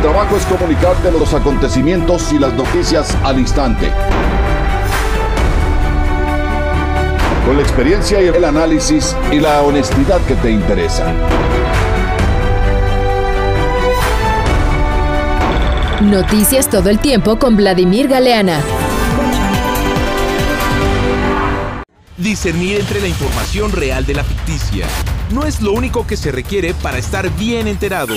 trabajo es comunicarte los acontecimientos y las noticias al instante. Con la experiencia y el análisis y la honestidad que te interesa. Noticias todo el tiempo con Vladimir Galeana. Discernir entre la información real de la ficticia no es lo único que se requiere para estar bien enterado.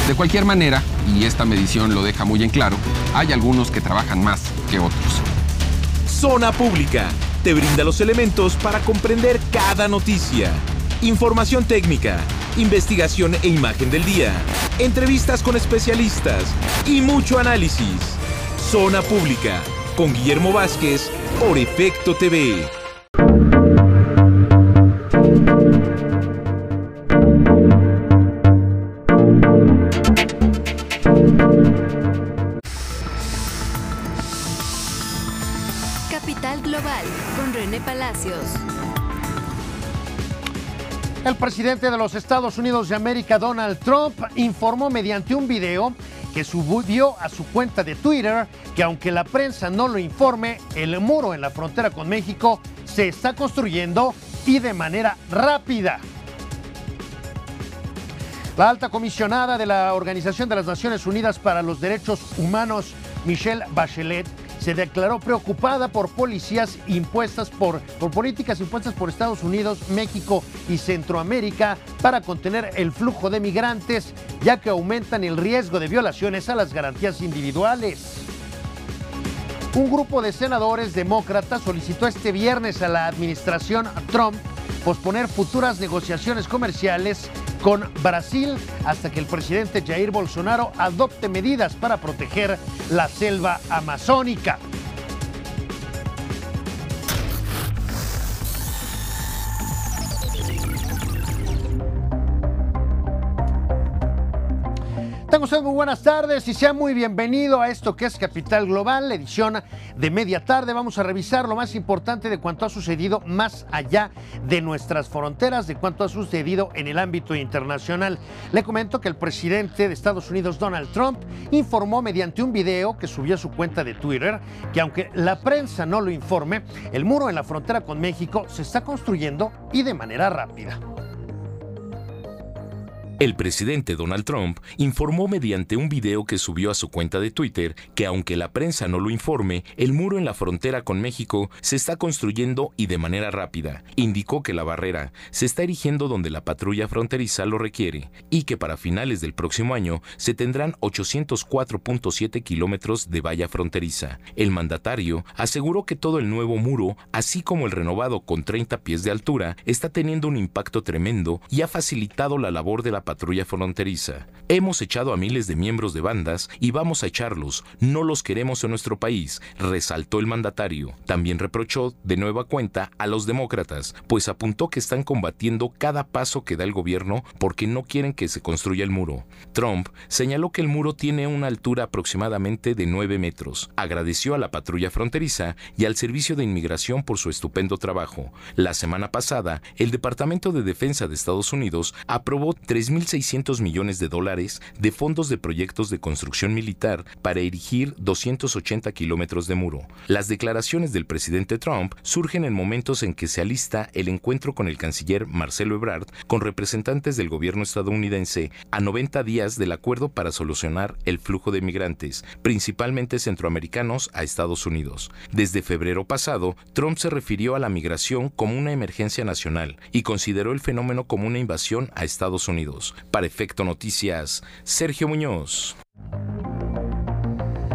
De cualquier manera, y esta medición lo deja muy en claro, hay algunos que trabajan más que otros. Zona Pública te brinda los elementos para comprender cada noticia. Información técnica, investigación e imagen del día, entrevistas con especialistas y mucho análisis. Zona Pública, con Guillermo Vázquez, por Efecto TV. Capital Global, con René Palacios. El presidente de los Estados Unidos de América, Donald Trump, informó mediante un video que subió a su cuenta de Twitter que aunque la prensa no lo informe, el muro en la frontera con México se está construyendo y de manera rápida. La alta comisionada de la Organización de las Naciones Unidas para los Derechos Humanos, Michelle Bachelet, se declaró preocupada por políticas impuestas por Estados Unidos, México y Centroamérica para contener el flujo de migrantes, ya que aumentan el riesgo de violaciones a las garantías individuales. Un grupo de senadores demócratas solicitó este viernes a la administración Trump posponer futuras negociaciones comerciales con Brasil hasta que el presidente Jair Bolsonaro adopte medidas para proteger la selva amazónica. Tengan ustedes muy buenas tardes y sea muy bienvenido a esto que es Capital Global, la edición de media tarde. Vamos a revisar lo más importante de cuanto ha sucedido más allá de nuestras fronteras, de cuanto ha sucedido en el ámbito internacional. Le comento que el presidente de Estados Unidos, Donald Trump, informó mediante un video que subió a su cuenta de Twitter que aunque la prensa no lo informe, el muro en la frontera con México se está construyendo y de manera rápida. El presidente Donald Trump informó mediante un video que subió a su cuenta de Twitter que aunque la prensa no lo informe, el muro en la frontera con México se está construyendo y de manera rápida. Indicó que la barrera se está erigiendo donde la patrulla fronteriza lo requiere y que para finales del próximo año se tendrán 804.7 kilómetros de valla fronteriza. El mandatario aseguró que todo el nuevo muro, así como el renovado con 30 pies de altura, está teniendo un impacto tremendo y ha facilitado la labor de la patrulla fronteriza. Hemos echado a miles de miembros de bandas y vamos a echarlos. No los queremos en nuestro país, resaltó el mandatario. También reprochó de nueva cuenta a los demócratas, pues apuntó que están combatiendo cada paso que da el gobierno porque no quieren que se construya el muro. Trump señaló que el muro tiene una altura aproximadamente de 9 metros. Agradeció a la patrulla fronteriza y al Servicio de Inmigración por su estupendo trabajo. La semana pasada, el Departamento de Defensa de Estados Unidos aprobó 3.600 millones de dólares de fondos de proyectos de construcción militar para erigir 280 kilómetros de muro. Las declaraciones del presidente Trump surgen en momentos en que se alista el encuentro con el canciller Marcelo Ebrard con representantes del gobierno estadounidense a 90 días del acuerdo para solucionar el flujo de migrantes, principalmente centroamericanos, a Estados Unidos. Desde febrero pasado, Trump se refirió a la migración como una emergencia nacional y consideró el fenómeno como una invasión a Estados Unidos. Para Efecto Noticias, Sergio Muñoz.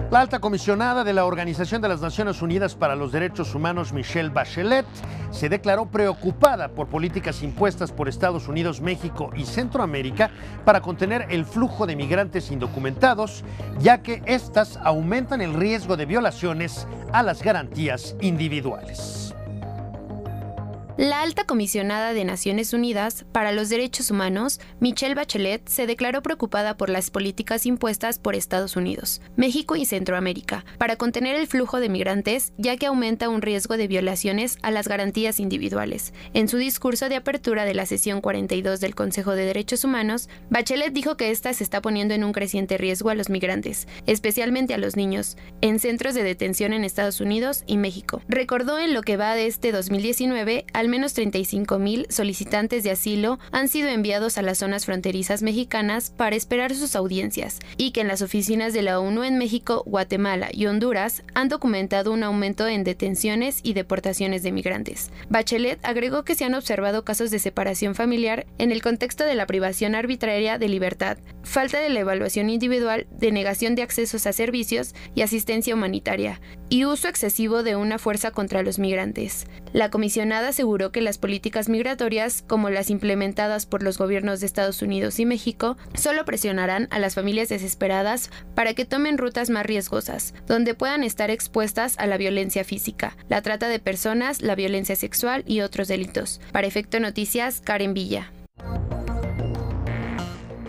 La alta comisionada de la Organización de las Naciones Unidas para los Derechos Humanos, Michelle Bachelet, se declaró preocupada por políticas impuestas por Estados Unidos, México y Centroamérica para contener el flujo de migrantes indocumentados, ya que éstas aumentan el riesgo de violaciones a las garantías individuales. La alta comisionada de Naciones Unidas para los Derechos Humanos, Michelle Bachelet, se declaró preocupada por las políticas impuestas por Estados Unidos, México y Centroamérica para contener el flujo de migrantes, ya que aumenta un riesgo de violaciones a las garantías individuales. En su discurso de apertura de la sesión 42 del Consejo de Derechos Humanos, Bachelet dijo que esta se está poniendo en un creciente riesgo a los migrantes, especialmente a los niños, en centros de detención en Estados Unidos y México. Recordó en lo que va de este 2019, al menos 35,000 solicitantes de asilo han sido enviados a las zonas fronterizas mexicanas para esperar sus audiencias, y que en las oficinas de la ONU en México, Guatemala y Honduras han documentado un aumento en detenciones y deportaciones de migrantes. Bachelet agregó que se han observado casos de separación familiar en el contexto de la privación arbitraria de libertad, falta de la evaluación individual, denegación de accesos a servicios y asistencia humanitaria, y uso excesivo de una fuerza contra los migrantes. La comisionada aseguró que las políticas migratorias, como las implementadas por los gobiernos de Estados Unidos y México, solo presionarán a las familias desesperadas para que tomen rutas más riesgosas, donde puedan estar expuestas a la violencia física, la trata de personas, la violencia sexual y otros delitos. Para Efecto Noticias, Karen Villa.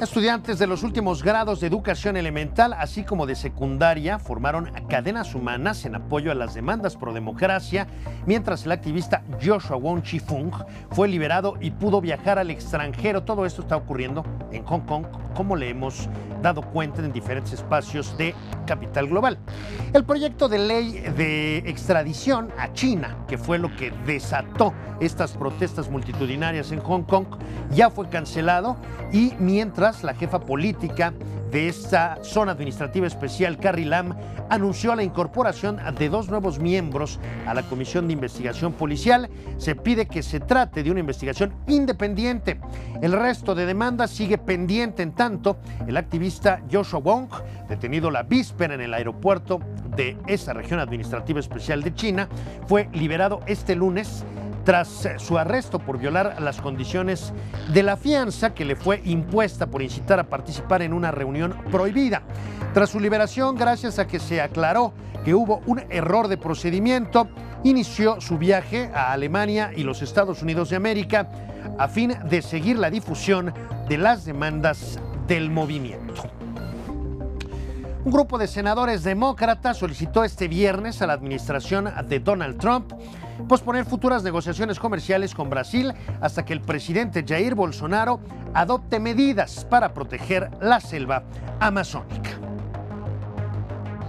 Estudiantes de los últimos grados de educación elemental, así como de secundaria, formaron cadenas humanas en apoyo a las demandas pro democracia, mientras el activista Joshua Wong Chi-Fung fue liberado y pudo viajar al extranjero. Todo esto está ocurriendo en Hong Kong, como le hemos dado cuenta en diferentes espacios de Capital Global. El proyecto de ley de extradición a China, que fue lo que desató estas protestas multitudinarias en Hong Kong, ya fue cancelado, y mientras la jefa política de esta zona administrativa especial, Carrie Lam, anunció la incorporación de 2 nuevos miembros a la Comisión de Investigación Policial. Se pide que se trate de una investigación independiente. El resto de demandas sigue pendiente. En tanto, el activista Joshua Wong, detenido la víspera en el aeropuerto de esa región administrativa especial de China, fue liberado este lunes tras su arresto por violar las condiciones de la fianza que le fue impuesta por incitar a participar en una reunión prohibida. Tras su liberación, gracias a que se aclaró que hubo un error de procedimiento, inició su viaje a Alemania y los Estados Unidos de América a fin de seguir la difusión de las demandas del movimiento. Un grupo de senadores demócratas solicitó este viernes a la administración de Donald Trump posponer futuras negociaciones comerciales con Brasil hasta que el presidente Jair Bolsonaro adopte medidas para proteger la selva amazónica.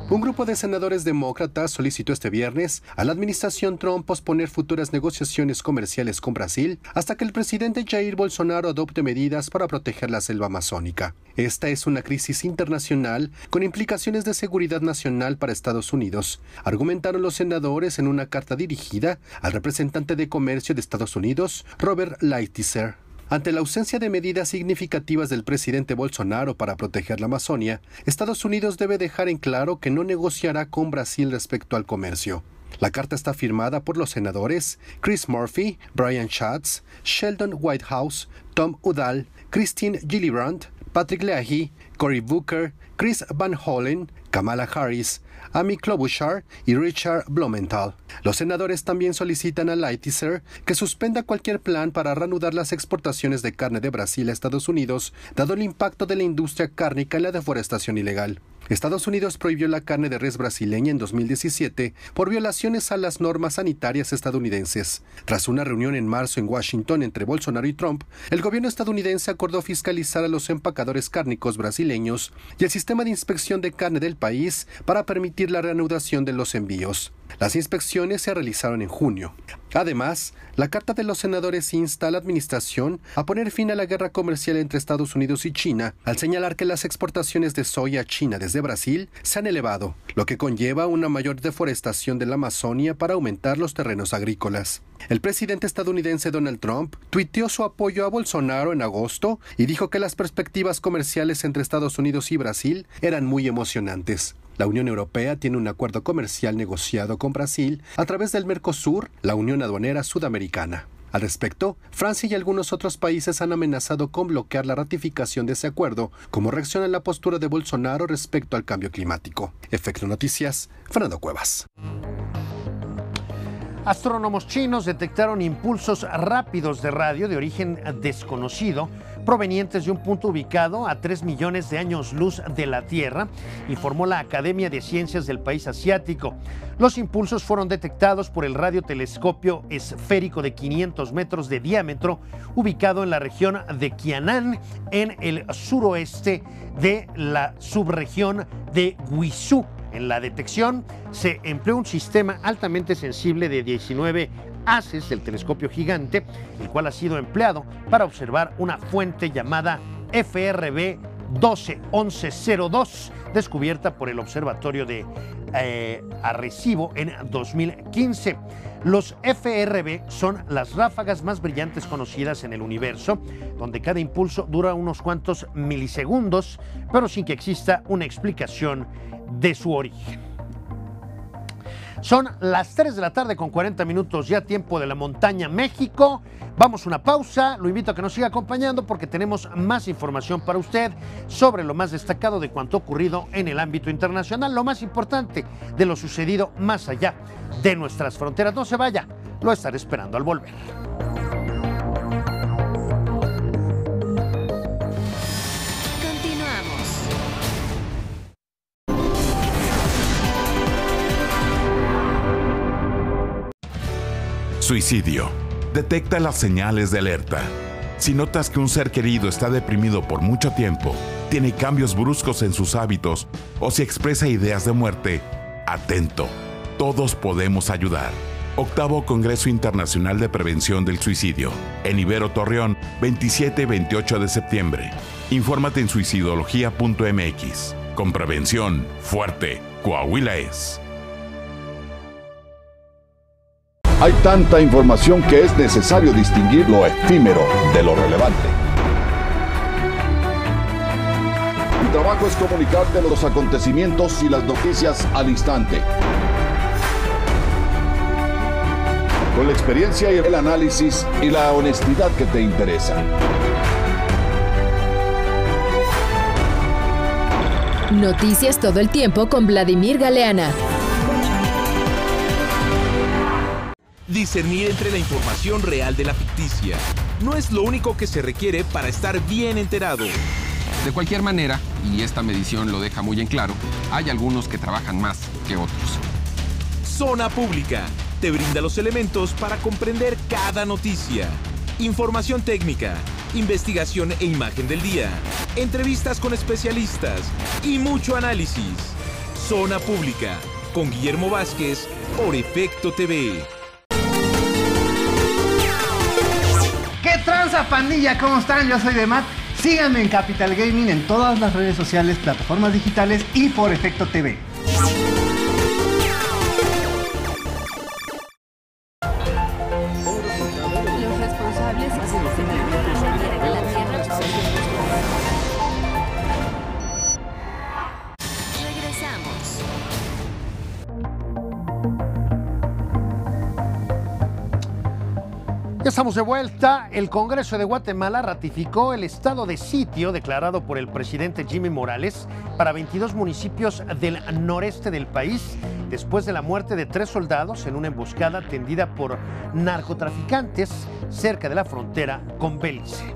Un grupo de senadores demócratas solicitó este viernes a la administración Trump posponer futuras negociaciones comerciales con Brasil hasta que el presidente Jair Bolsonaro adopte medidas para proteger la selva amazónica. Esta es una crisis internacional con implicaciones de seguridad nacional para Estados Unidos, argumentaron los senadores en una carta dirigida al representante de comercio de Estados Unidos, Robert Lighthizer. Ante la ausencia de medidas significativas del presidente Bolsonaro para proteger la Amazonia, Estados Unidos debe dejar en claro que no negociará con Brasil respecto al comercio. La carta está firmada por los senadores Chris Murphy, Brian Schatz, Sheldon Whitehouse, Tom Udall, Christine Gillibrand, Patrick Leahy, Cory Booker, Chris Van Hollen, Kamala Harris, Amy Klobuchar y Richard Blumenthal. Los senadores también solicitan a Lighthizer que suspenda cualquier plan para reanudar las exportaciones de carne de Brasil a Estados Unidos, dado el impacto de la industria cárnica en la deforestación ilegal. Estados Unidos prohibió la carne de res brasileña en 2017 por violaciones a las normas sanitarias estadounidenses. Tras una reunión en marzo en Washington entre Bolsonaro y Trump, el gobierno estadounidense acordó fiscalizar a los empacadores cárnicos brasileños y el sistema de inspección de carne del país para permitir la reanudación de los envíos. Las inspecciones se realizaron en junio. Además, la carta de los senadores insta a la administración a poner fin a la guerra comercial entre Estados Unidos y China, al señalar que las exportaciones de soya a China desde Brasil se han elevado, lo que conlleva una mayor deforestación de la Amazonia para aumentar los terrenos agrícolas. El presidente estadounidense Donald Trump tuiteó su apoyo a Bolsonaro en agosto y dijo que las perspectivas comerciales entre Estados Unidos y Brasil eran muy emocionantes. La Unión Europea tiene un acuerdo comercial negociado con Brasil a través del Mercosur, la Unión Aduanera Sudamericana. Al respecto, Francia y algunos otros países han amenazado con bloquear la ratificación de ese acuerdo como reacción a la postura de Bolsonaro respecto al cambio climático. Efecto Noticias, Fernando Cuevas. Astrónomos chinos detectaron impulsos rápidos de radio de origen desconocido provenientes de un punto ubicado a 3 millones de años luz de la Tierra, informó la Academia de Ciencias del país asiático. Los impulsos fueron detectados por el radiotelescopio esférico de 500 metros de diámetro ubicado en la región de Qianan, en el suroeste de la subregión de Guizhou. En la detección se empleó un sistema altamente sensible de 19 haces del telescopio gigante, el cual ha sido empleado para observar una fuente llamada FRB 121102, descubierta por el Observatorio de Arecibo en 2015. Los FRB son las ráfagas más brillantes conocidas en el universo, donde cada impulso dura unos cuantos milisegundos, pero sin que exista una explicación de su origen. Son las 3 de la tarde con 40 minutos, ya tiempo de la montaña México. Vamos a una pausa, lo invito a que nos siga acompañando porque tenemos más información para usted sobre lo más destacado de cuanto ha ocurrido en el ámbito internacional, lo más importante de lo sucedido más allá de nuestras fronteras. No se vaya, lo estaré esperando al volver. Suicidio. Detecta las señales de alerta. Si notas que un ser querido está deprimido por mucho tiempo, tiene cambios bruscos en sus hábitos o si expresa ideas de muerte, atento. Todos podemos ayudar. 8º Congreso Internacional de Prevención del Suicidio. En Ibero Torreón, 27 y 28 de septiembre. Infórmate en suicidología.mx. Con prevención, fuerte, Coahuila es. Hay tanta información que es necesario distinguir lo efímero de lo relevante. Mi trabajo es comunicarte los acontecimientos y las noticias al instante. Con la experiencia y el análisis y la honestidad que te interesan. Noticias todo el tiempo con Vladimir Galeana. Discernir entre la información real de la ficticia no es lo único que se requiere para estar bien enterado. De cualquier manera, y esta medición lo deja muy en claro, hay algunos que trabajan más que otros. Zona Pública te brinda los elementos para comprender cada noticia. Información técnica, investigación e imagen del día, entrevistas con especialistas y mucho análisis. Zona Pública, con Guillermo Vázquez, por Efecto TV. ¿Qué tranza, pandilla? ¿Cómo están? Yo soy Demat. Síganme en Capital Gaming en todas las redes sociales, plataformas digitales y por Efecto TV. Los responsables de la Tierra. Regresamos. Ya estamos de vuelta. El Congreso de Guatemala ratificó el estado de sitio declarado por el presidente Jimmy Morales para 22 municipios del noreste del país después de la muerte de 3 soldados en una emboscada tendida por narcotraficantes cerca de la frontera con Belice.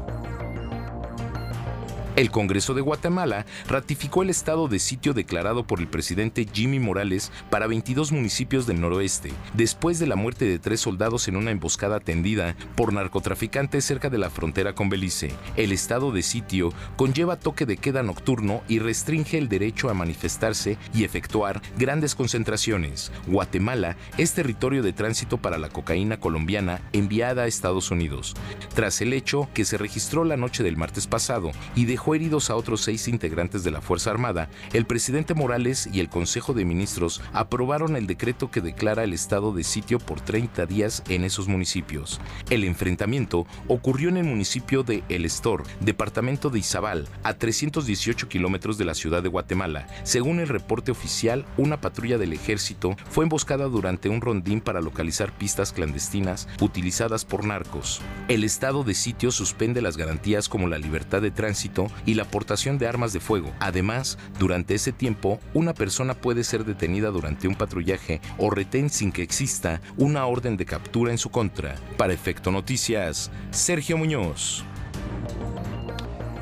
El Congreso de Guatemala ratificó el estado de sitio declarado por el presidente Jimmy Morales para 22 municipios del noroeste, después de la muerte de 3 soldados en una emboscada tendida por narcotraficantes cerca de la frontera con Belice. El estado de sitio conlleva toque de queda nocturno y restringe el derecho a manifestarse y efectuar grandes concentraciones. Guatemala es territorio de tránsito para la cocaína colombiana enviada a Estados Unidos, tras el hecho que se registró la noche del martes pasado y dejó heridos a otros 6 integrantes de la Fuerza Armada. El presidente Morales y el Consejo de Ministros aprobaron el decreto que declara el estado de sitio por 30 días en esos municipios. El enfrentamiento ocurrió en el municipio de El Estor, departamento de Izabal, a 318 kilómetros de la ciudad de Guatemala. Según el reporte oficial, una patrulla del ejército fue emboscada durante un rondín para localizar pistas clandestinas utilizadas por narcos. El estado de sitio suspende las garantías como la libertad de tránsito y la portación de armas de fuego. Además, durante ese tiempo, una persona puede ser detenida durante un patrullaje o retén sin que exista una orden de captura en su contra. Para Efecto Noticias, Sergio Muñoz.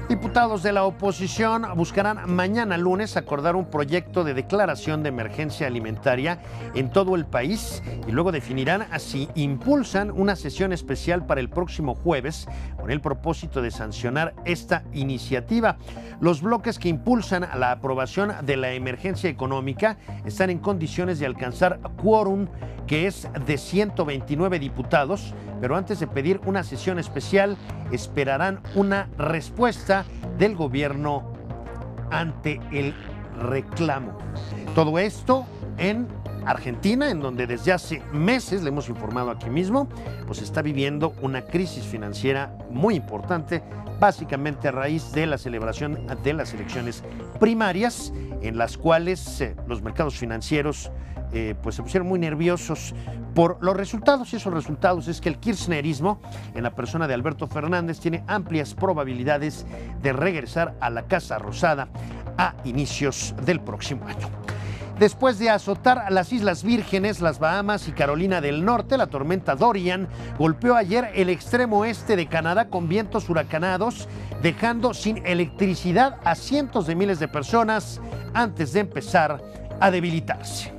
Diputados de la oposición buscarán mañana lunes acordar un proyecto de declaración de emergencia alimentaria en todo el país y luego definirán si impulsan una sesión especial para el próximo jueves con el propósito de sancionar esta iniciativa. Los bloques que impulsan la aprobación de la emergencia económica están en condiciones de alcanzar quórum, que es de 129 diputados, pero antes de pedir una sesión especial esperarán una respuesta del gobierno ante el reclamo. Todo esto en Argentina, en donde desde hace meses, le hemos informado aquí mismo, pues está viviendo una crisis financiera muy importante, básicamente a raíz de la celebración de las elecciones primarias, en las cuales los mercados financieros pues se pusieron muy nerviosos por los resultados, y esos resultados es que el kirchnerismo, en la persona de Alberto Fernández, tiene amplias probabilidades de regresar a la Casa Rosada a inicios del próximo año. Después de azotar las Islas Vírgenes, las Bahamas y Carolina del Norte, la tormenta Dorian golpeó ayer el extremo oeste de Canadá con vientos huracanados, dejando sin electricidad a cientos de miles de personas antes de empezar a debilitarse.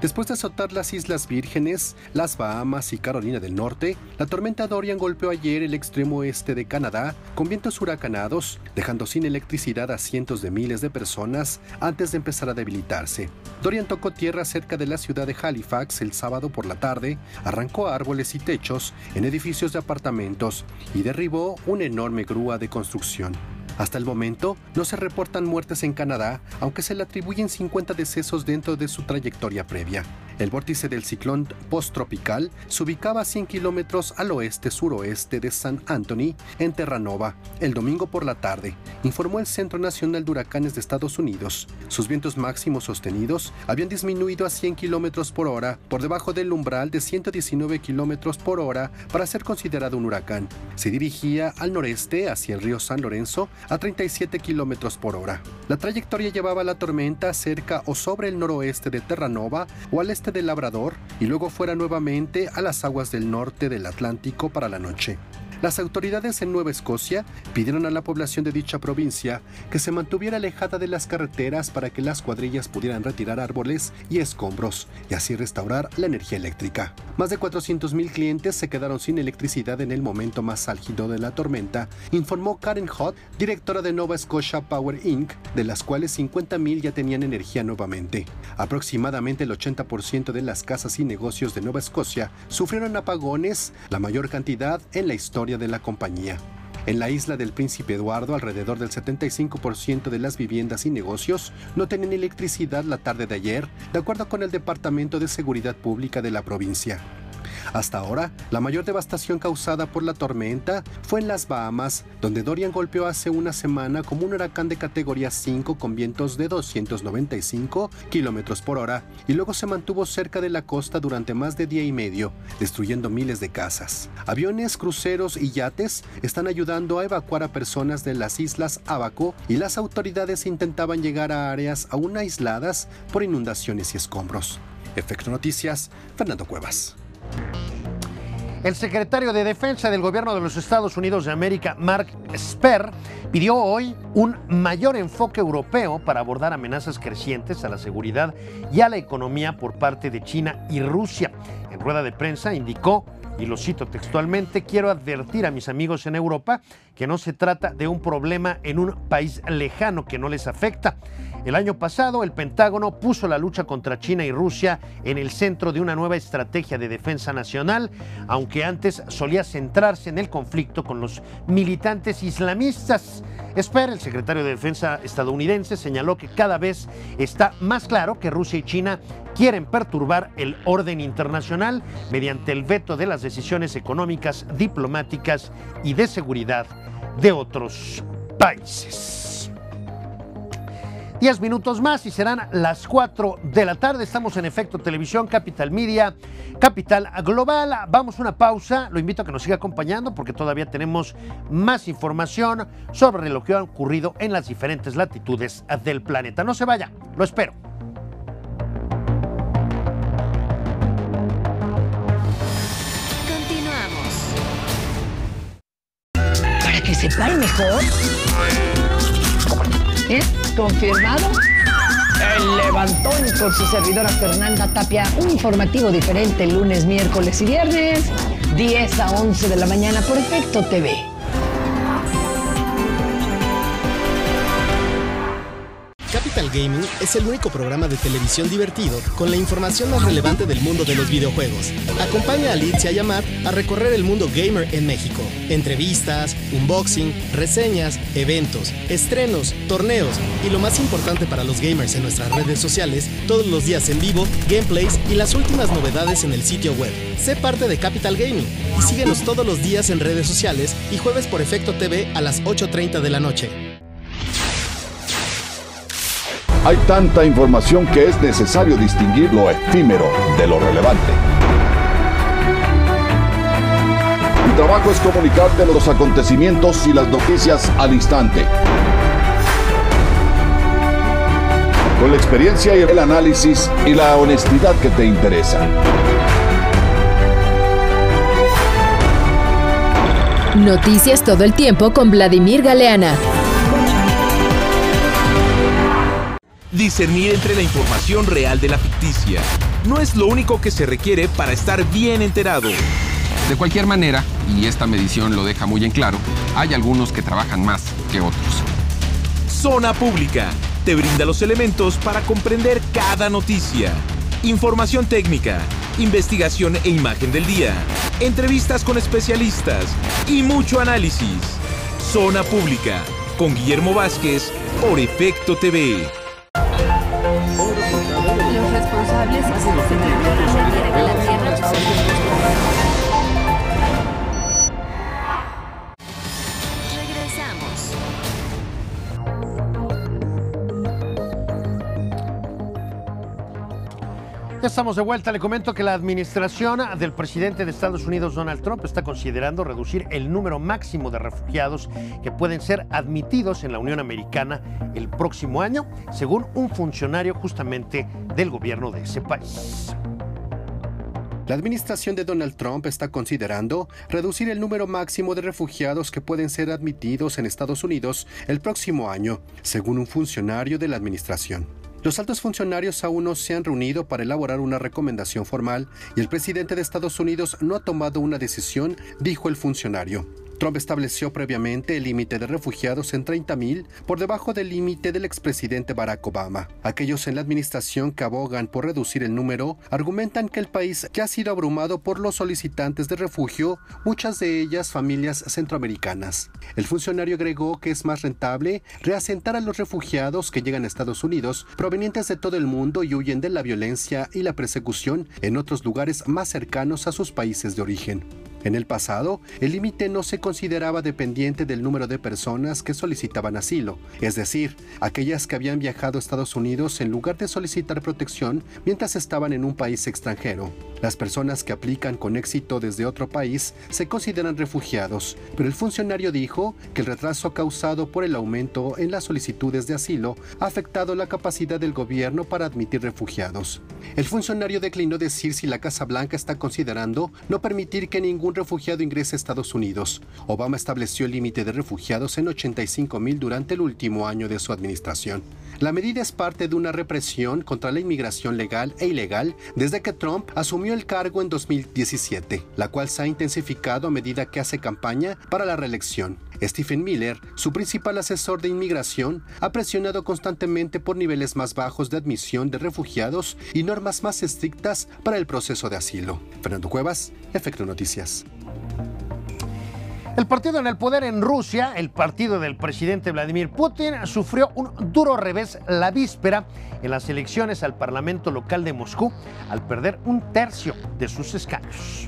Después de azotar las Islas Vírgenes, las Bahamas y Carolina del Norte, la tormenta Dorian golpeó ayer el extremo oeste de Canadá con vientos huracanados, dejando sin electricidad a cientos de miles de personas antes de empezar a debilitarse. Dorian tocó tierra cerca de la ciudad de Halifax el sábado por la tarde, arrancó árboles y techos en edificios de apartamentos y derribó una enorme grúa de construcción. Hasta el momento, no se reportan muertes en Canadá, aunque se le atribuyen 50 decesos dentro de su trayectoria previa. El vórtice del ciclón posttropical se ubicaba a 100 kilómetros al oeste-suroeste de San Anthony, en Terranova, el domingo por la tarde, informó el Centro Nacional de Huracanes de Estados Unidos. Sus vientos máximos sostenidos habían disminuido a 100 kilómetros por hora, por debajo del umbral de 119 kilómetros por hora para ser considerado un huracán. Se dirigía al noreste hacia el río San Lorenzo a 37 kilómetros por hora. La trayectoria llevaba la tormenta cerca o sobre el noroeste de Terranova o al este del Labrador y luego fuera nuevamente a las aguas del norte del Atlántico para la noche. Las autoridades en Nueva Escocia pidieron a la población de dicha provincia que se mantuviera alejada de las carreteras para que las cuadrillas pudieran retirar árboles y escombros y así restaurar la energía eléctrica. Más de 400,000 clientes se quedaron sin electricidad en el momento más álgido de la tormenta, informó Karen Hutt, directora de Nova Scotia Power Inc., de las cuales 50,000 ya tenían energía nuevamente. Aproximadamente el 80% de las casas y negocios de Nueva Escocia sufrieron apagones, la mayor cantidad en la historia de la compañía. En la isla del Príncipe Eduardo, alrededor del 75% de las viviendas y negocios no tenían electricidad la tarde de ayer, de acuerdo con el Departamento de Seguridad Pública de la provincia. Hasta ahora, la mayor devastación causada por la tormenta fue en las Bahamas, donde Dorian golpeó hace una semana como un huracán de categoría 5 con vientos de 295 kilómetros por hora y luego se mantuvo cerca de la costa durante más de día y medio, destruyendo miles de casas. Aviones, cruceros y yates están ayudando a evacuar a personas de las islas Abaco y las autoridades intentaban llegar a áreas aún aisladas por inundaciones y escombros. Efecto Noticias, Fernando Cuevas. El secretario de Defensa del Gobierno de los Estados Unidos de América, Mark Esper, pidió hoy un mayor enfoque europeo para abordar amenazas crecientes a la seguridad y a la economía por parte de China y Rusia. En rueda de prensa indicó, y lo cito textualmente: quiero advertir a mis amigos en Europa que no se trata de un problema en un país lejano que no les afecta. El año pasado, el Pentágono puso la lucha contra China y Rusia en el centro de una nueva estrategia de defensa nacional, aunque antes solía centrarse en el conflicto con los militantes islamistas. Esper, el secretario de Defensa estadounidense, señaló que cada vez está más claro que Rusia y China quieren perturbar el orden internacional mediante el veto de las decisiones económicas, diplomáticas y de seguridad de otros países. 10 minutos más y serán las 4 de la tarde. Estamos en Efecto Televisión, Capital Media, Capital Global. Vamos a una pausa. Lo invito a que nos siga acompañando porque todavía tenemos más información sobre lo que ha ocurrido en las diferentes latitudes del planeta. No se vaya, lo espero. Continuamos. Para que sepáis mejor. ¿Confirmado? El levantón por su servidora Fernanda Tapia. Un informativo diferente lunes, miércoles y viernes, 10 a 11 de la mañana por Efecto TV. Capital Gaming es el único programa de televisión divertido con la información más relevante del mundo de los videojuegos. Acompaña a Liz y a Matt a recorrer el mundo gamer en México. Entrevistas, unboxing, reseñas, eventos, estrenos, torneos y lo más importante para los gamers en nuestras redes sociales, todos los días en vivo, gameplays y las últimas novedades en el sitio web. Sé parte de Capital Gaming y síguenos todos los días en redes sociales y jueves por Efecto TV a las 8:30 de la noche. Hay tanta información que es necesario distinguir lo efímero de lo relevante. Mi trabajo es comunicarte los acontecimientos y las noticias al instante. Con la experiencia y el análisis y la honestidad que te interesan. Noticias todo el tiempo con Vladimir Galeana. Discernir entre la información real de la ficticia no es lo único que se requiere para estar bien enterado. De cualquier manera, y esta medición lo deja muy en claro, hay algunos que trabajan más que otros. Zona Pública te brinda los elementos para comprender cada noticia. Información técnica, investigación e imagen del día, entrevistas con especialistas y mucho análisis. Zona Pública, con Guillermo Vázquez, por Efecto TV. Los responsables de la Tierra. Regresamos. Ya estamos de vuelta. Le comento que la administración del presidente de Estados Unidos, Donald Trump, está considerando reducir el número máximo de refugiados que pueden ser admitidos en la Unión Americana el próximo año, según un funcionario justamente del gobierno de ese país. La administración de Donald Trump está considerando reducir el número máximo de refugiados que pueden ser admitidos en Estados Unidos el próximo año, según un funcionario de la administración. Los altos funcionarios aún no se han reunido para elaborar una recomendación formal y el presidente de Estados Unidos no ha tomado una decisión, dijo el funcionario. Trump estableció previamente el límite de refugiados en 30,000 por debajo del límite del expresidente Barack Obama. Aquellos en la administración que abogan por reducir el número argumentan que el país ya ha sido abrumado por los solicitantes de refugio, muchas de ellas familias centroamericanas. El funcionario agregó que es más rentable reasentar a los refugiados que llegan a Estados Unidos provenientes de todo el mundo y huyen de la violencia y la persecución en otros lugares más cercanos a sus países de origen. En el pasado, el límite no se consideraba dependiente del número de personas que solicitaban asilo, es decir, aquellas que habían viajado a Estados Unidos en lugar de solicitar protección mientras estaban en un país extranjero. Las personas que aplican con éxito desde otro país se consideran refugiados, pero el funcionario dijo que el retraso causado por el aumento en las solicitudes de asilo ha afectado la capacidad del gobierno para admitir refugiados. El funcionario declinó decir si la Casa Blanca está considerando no permitir que ningún refugiado ingrese a Estados Unidos. Obama estableció el límite de refugiados en 85,000 durante el último año de su administración. La medida es parte de una represión contra la inmigración legal e ilegal desde que Trump asumió el cargo en 2017, la cual se ha intensificado a medida que hace campaña para la reelección. Stephen Miller, su principal asesor de inmigración, ha presionado constantemente por niveles más bajos de admisión de refugiados y normas más estrictas para el proceso de asilo. Fernando Cuevas, Efecto Noticias. El partido en el poder en Rusia, el partido del presidente Vladimir Putin, sufrió un duro revés la víspera en las elecciones al Parlamento local de Moscú al perder 1/3 de sus escaños.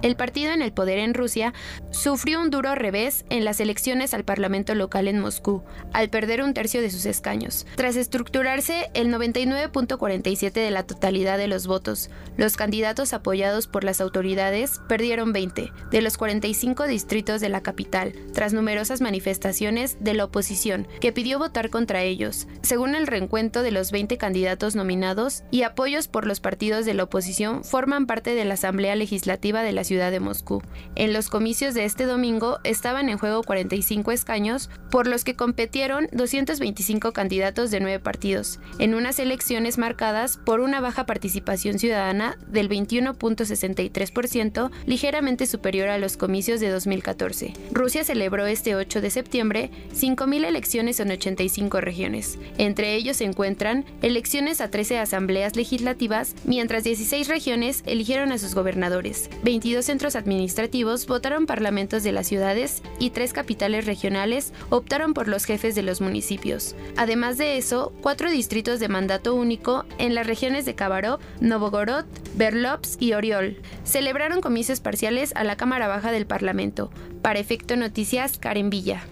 El partido en el poder en Rusia sufrió un duro revés en las elecciones al Parlamento local en Moscú, al perder 1/3 de sus escaños. Tras estructurarse el 99.47% de la totalidad de los votos, los candidatos apoyados por las autoridades perdieron 20 de los 45 distritos de la capital, tras numerosas manifestaciones de la oposición que pidió votar contra ellos. Según el recuento de los 20 candidatos nominados y apoyos por los partidos de la oposición forman parte de la Asamblea Legislativa de la ciudad de Moscú. En los comicios de este domingo estaban en juego 45 escaños, por los que competieron 225 candidatos de 9 partidos, en unas elecciones marcadas por una baja participación ciudadana del 21.63%, ligeramente superior a los comicios de 2014. Rusia celebró este 8 de septiembre 5.000 elecciones en 85 regiones. Entre ellos se encuentran elecciones a 13 asambleas legislativas, mientras 16 regiones eligieron a sus gobernadores. 22 centros administrativos votaron parlamentos de las ciudades y 3 capitales regionales optaron por los jefes de los municipios. Además de eso, 4 distritos de mandato único en las regiones de Khabarov, Novgorod, Berlovsk y Oriol celebraron comicios parciales a la Cámara Baja del Parlamento. Para Efecto Noticias, Karen Villa.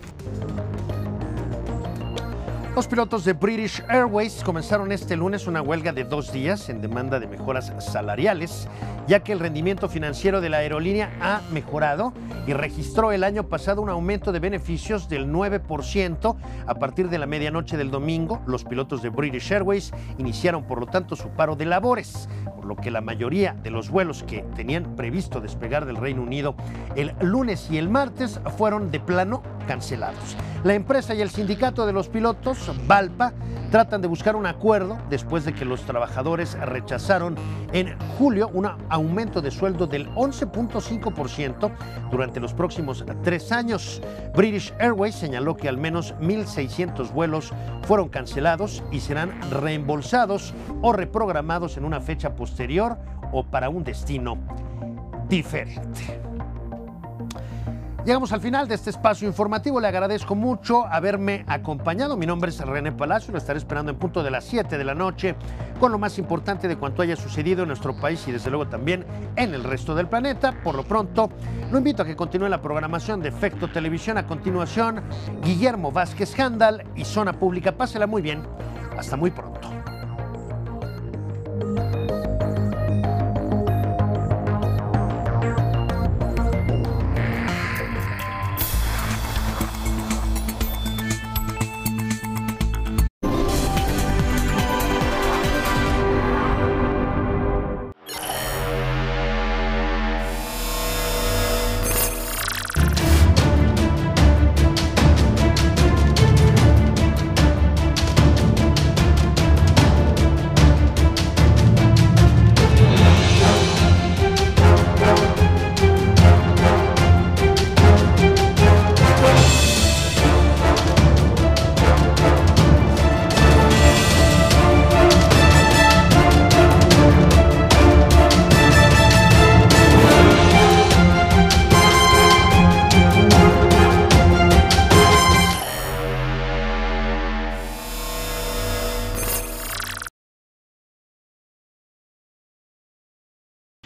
Los pilotos de British Airways comenzaron este lunes una huelga de 2 días en demanda de mejoras salariales, ya que el rendimiento financiero de la aerolínea ha mejorado y registró el año pasado un aumento de beneficios del 9%. A partir de la medianoche del domingo, los pilotos de British Airways iniciaron, por lo tanto, su paro de labores, por lo que la mayoría de los vuelos que tenían previsto despegar del Reino Unido el lunes y el martes fueron de plano cancelados. La empresa y el sindicato de los pilotos, Valpa, tratan de buscar un acuerdo después de que los trabajadores rechazaron en julio un aumento de sueldo del 11.5% durante los próximos 3 años. British Airways señaló que al menos 1.600 vuelos fueron cancelados y serán reembolsados o reprogramados en una fecha posterior o para un destino diferente. Llegamos al final de este espacio informativo. Le agradezco mucho haberme acompañado. Mi nombre es René Palacio. Lo estaré esperando en punto de las 7 de la noche con lo más importante de cuanto haya sucedido en nuestro país y desde luego también en el resto del planeta. Por lo pronto, lo invito a que continúe la programación de Efecto Televisión. A continuación, Guillermo Vázquez Handal y Zona Pública. Pásela muy bien. Hasta muy pronto.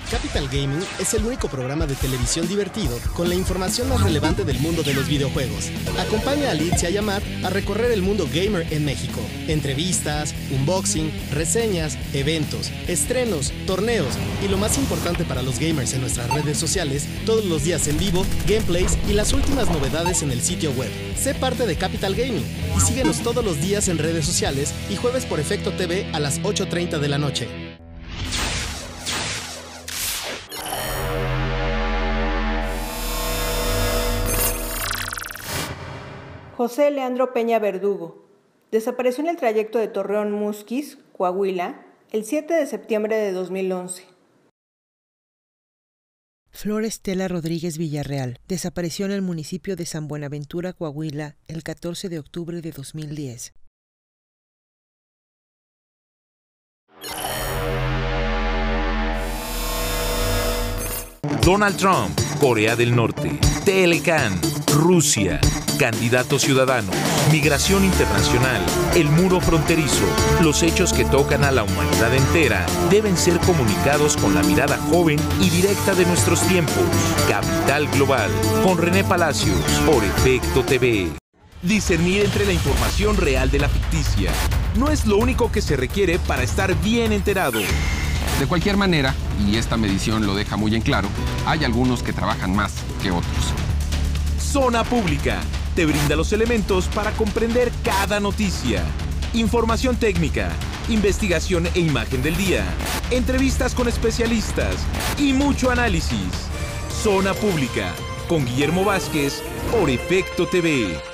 Capital Gaming es el único programa de televisión divertido con la información más relevante del mundo de los videojuegos. Acompaña a Liz y a Matt a recorrer el mundo gamer en México. Entrevistas, unboxing, reseñas, eventos, estrenos, torneos y lo más importante para los gamers en nuestras redes sociales, todos los días en vivo, gameplays y las últimas novedades en el sitio web. Sé parte de Capital Gaming y síguenos todos los días en redes sociales y jueves por Efecto TV a las 8:30 de la noche. José Leandro Peña Verdugo desapareció en el trayecto de Torreón-Musquis, Coahuila, el 7 de septiembre de 2011. Flor Estela Rodríguez Villarreal desapareció en el municipio de San Buenaventura, Coahuila, el 14 de octubre de 2010. Donald Trump, Corea del Norte, Telecan, Rusia, candidatos ciudadanos, migración internacional, el muro fronterizo, los hechos que tocan a la humanidad entera deben ser comunicados con la mirada joven y directa de nuestros tiempos. Capital Global, con René Palacios, por Efecto TV. Discernir entre la información real de la ficticia no es lo único que se requiere para estar bien enterado. De cualquier manera, y esta medición lo deja muy en claro, hay algunos que trabajan más que otros. Zona Pública te brinda los elementos para comprender cada noticia. Información técnica, investigación e imagen del día, entrevistas con especialistas y mucho análisis. Zona Pública, con Guillermo Vázquez, por Efecto TV.